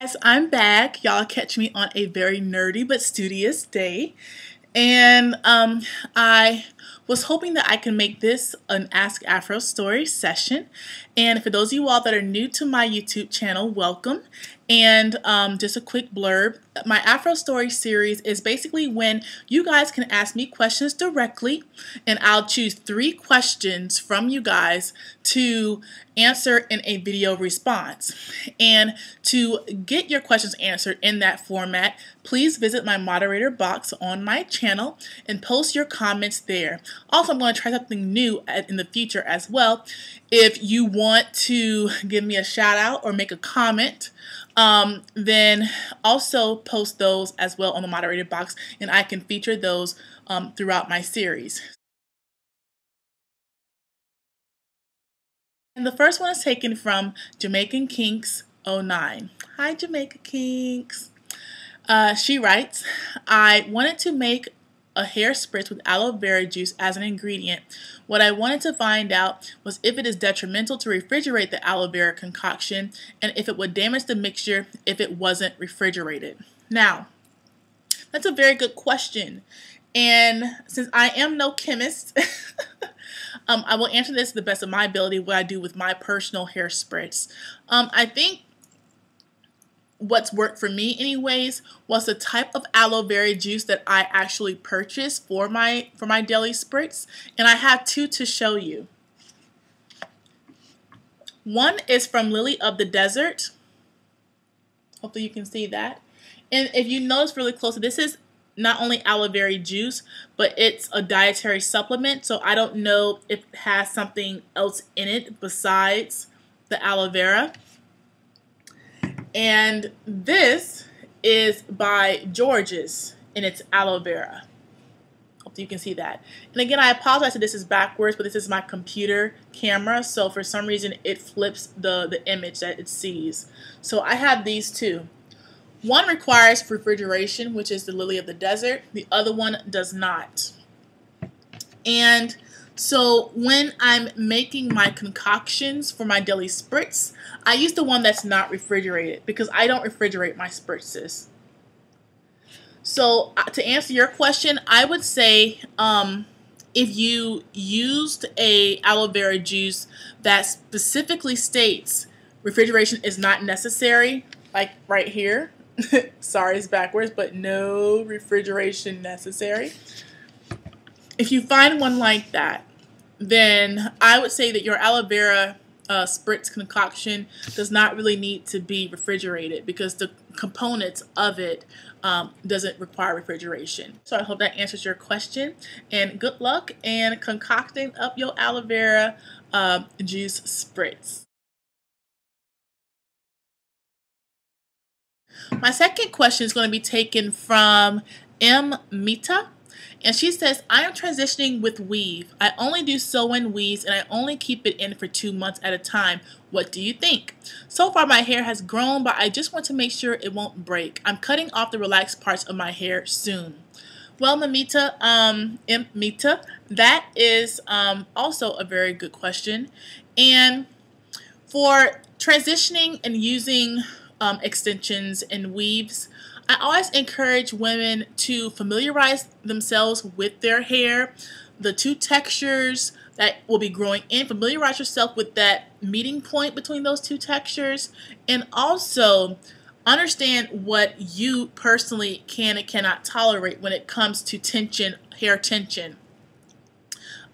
Guys, I'm back. Y'all catch me on a very nerdy but studious day. And I was hoping that I can make this an Ask Afro Story session. And for those of you all that are new to my YouTube channel, welcome. And just a quick blurb. My Afro Story series is basically when you guys can ask me questions directly, and I'll choose 3 questions from you guys to answer in a video response. And to get your questions answered in that format, please visit my moderator box on my channel and post your comments there. Also, I'm going to try something new in the future as well. If you want to give me a shout out or make a comment, then also post those as well on the moderated box, and I can feature those throughout my series. And the first one is taken from Jamaican Kinks 09. Hi, Jamaica Kinks. She writes, I wanted to make a hair spritz with aloe vera juice as an ingredient. What I wanted to find out was if it is detrimental to refrigerate the aloe vera concoction and if it would damage the mixture if it wasn't refrigerated. Now, that's a very good question. And since I am no chemist, I will answer this to the best of my ability, what I do with my personal hair spritz. I think what's worked for me anyways was the type of aloe vera juice that I actually purchased for my daily spritz, and I have 2 to show you. One is from Lily of the Desert. Hopefully you can see that. And if you notice really close, this is not only aloe vera juice, but it's a dietary supplement, so I don't know if it has something else in it besides the aloe vera. And this is by George's, and it's aloe vera. Hope you can see that. And again, I apologize that this is backwards, but this is my computer camera, so for some reason it flips the image that it sees. So I have these 2. One requires refrigeration, which is the Lily of the Desert. The other one does not. And so when I'm making my concoctions for my daily spritz, I use the one that's not refrigerated because I don't refrigerate my spritzes. So to answer your question, I would say if you used a aloe vera juice that specifically states refrigeration is not necessary, like right here, sorry it's backwards, but no refrigeration necessary. If you find one like that, then I would say that your aloe vera spritz concoction does not really need to be refrigerated because the components of it doesn't require refrigeration. So I hope that answers your question, and good luck in concocting up your aloe vera juice spritz. My second question is going to be taken from M. Mita. And she says, I am transitioning with weave. I only do sew-in weaves and I only keep it in for 2 months at a time. What do you think? So far my hair has grown, but I just want to make sure it won't break. I'm cutting off the relaxed parts of my hair soon. Well, Mamita, Mita, that is also a very good question. And for transitioning and using extensions and weaves, I always encourage women to familiarize themselves with their hair, the 2 textures that will be growing in. Familiarize yourself with that meeting point between those 2 textures, and also understand what you personally can and cannot tolerate when it comes to tension, hair tension.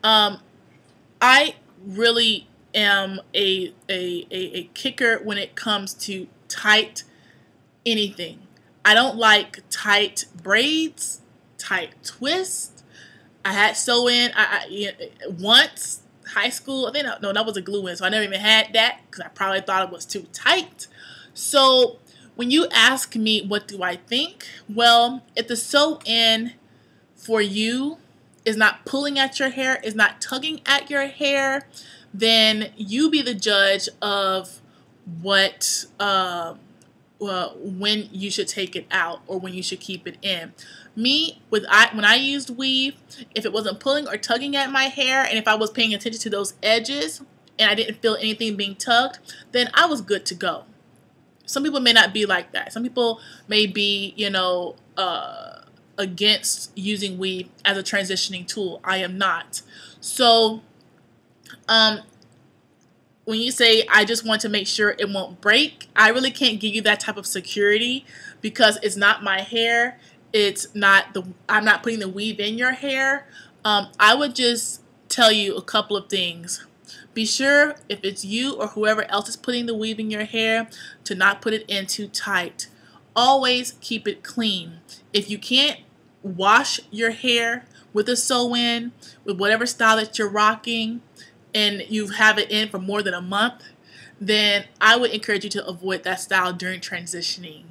I really am a kicker when it comes to tight anything. I don't like tight braids, tight twists. I had sew-in once, high school. I think no, that was a glue-in, so I never even had that because I probably thought it was too tight. So when you ask me what do I think, well, if the sew-in for you is not pulling at your hair, is not tugging at your hair, then you be the judge of what when you should take it out or when you should keep it in. Me, when I used weave, if it wasn't pulling or tugging at my hair, and if I was paying attention to those edges and I didn't feel anything being tugged, then I was good to go. some people may not be like that. Some people may be, against using weave as a transitioning tool. I am not. So, when you say, I just want to make sure it won't break, I really can't give you that type of security because it's not my hair. I'm not putting the weave in your hair. I would just tell you a couple of things. Be sure, if it's you or whoever else is putting the weave in your hair, to not put it in too tight. Always keep it clean. If you can't wash your hair with a sew-in, with whatever style that you're rocking, and you have it in for more than a month, then I would encourage you to avoid that style during transitioning.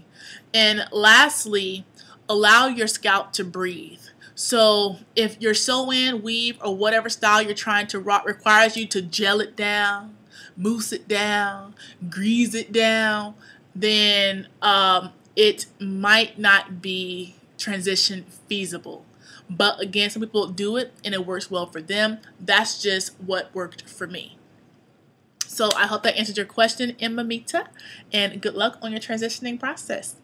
And lastly, allow your scalp to breathe. So if your sew-in, weave, or whatever style you're trying to rock requires you to gel it down, mousse it down, grease it down, then it might not be transition feasible. But again, some people do it and it works well for them. That's just what worked for me. So I hope that answered your question, Mamita, and good luck on your transitioning process.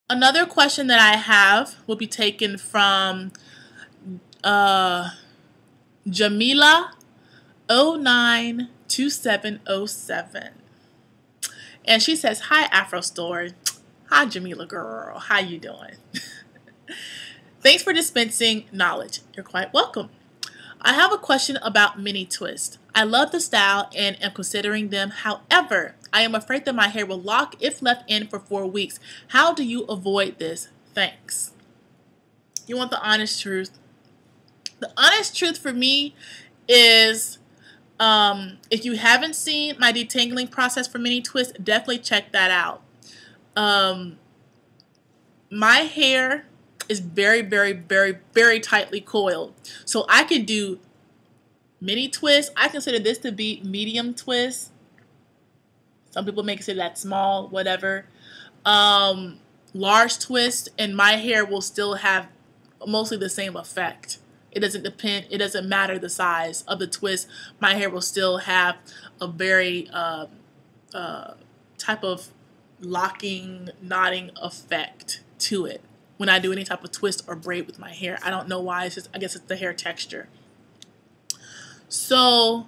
Another question that I have will be taken from Jamila 092707. And she says, "Hi, Afrostory." Hi, Jamila girl. How you doing? Thanks for dispensing knowledge. You're quite welcome. I have a question about mini twists. I love the style and am considering them. However, I am afraid that my hair will lock if left in for 4 weeks. How do you avoid this? Thanks. You want the honest truth? The honest truth for me is, if you haven't seen my detangling process for mini twists, definitely check that out. My hair is very, very, very, very tightly coiled. So I could do mini twists. I consider this to be medium twists. Some people may consider that small, whatever. Large twist, and my hair will still have mostly the same effect. It doesn't depend, it doesn't matter the size of the twist. My hair will still have a very type of locking, knotting effect to it when I do any type of twist or braid with my hair. I don't know why. It's just, I guess it's the hair texture. So,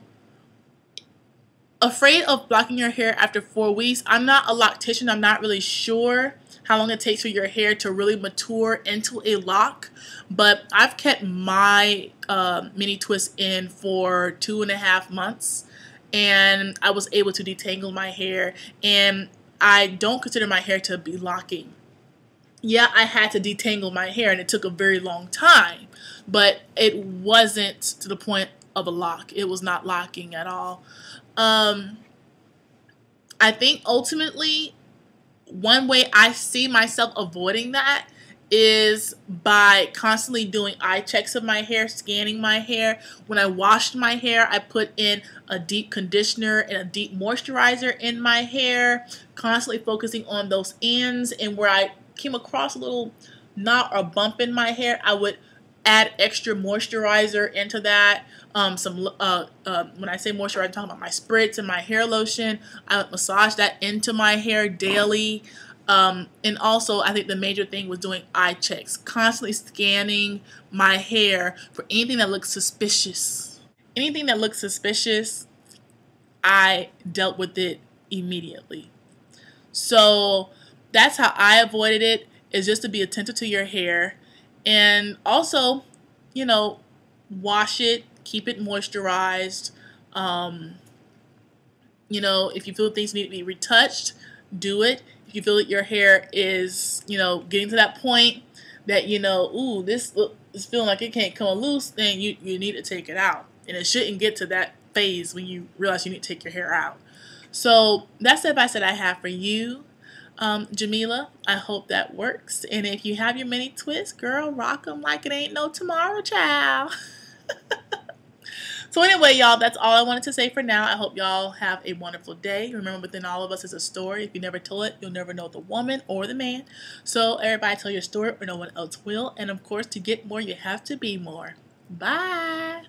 afraid of blocking your hair after 4 weeks. I'm not a loctician. I'm not really sure how long it takes for your hair to really mature into a lock, but I've kept my mini twist in for 2.5 months, and I was able to detangle my hair, and I don't consider my hair to be locking. Yeah, I had to detangle my hair, and it took a very long time, but it wasn't to the point of a lock. It was not locking at all. I think ultimately, one way I see myself avoiding that is by constantly doing eye checks of my hair, scanning my hair. When I washed my hair, I put in a deep conditioner and a deep moisturizer in my hair, constantly focusing on those ends, and where I came across a little knot or bump in my hair, I would add extra moisturizer into that. When I say moisturizer, I'm talking about my spritz and my hair lotion. I would massage that into my hair daily. And also, I think the major thing was doing eye checks, constantly scanning my hair for anything that looks suspicious. Anything that looks suspicious, I dealt with it immediately. So that's how I avoided it, is just to be attentive to your hair. And also, wash it, keep it moisturized. If you feel things need to be retouched, do it. If you feel that your hair is, getting to that point that, ooh, this is feeling like it can't come loose, then you need to take it out. And it shouldn't get to that phase when you realize you need to take your hair out. So that's the advice that I have for you, Jamila. I hope that works. And if you have your mini twists, girl, rock them like it ain't no tomorrow, child. So anyway, y'all, that's all I wanted to say for now. I hope y'all have a wonderful day. Remember, within all of us is a story. If you never tell it, you'll never know the woman or the man. So everybody tell your story or no one else will. And of course, to get more, you have to be more. Bye.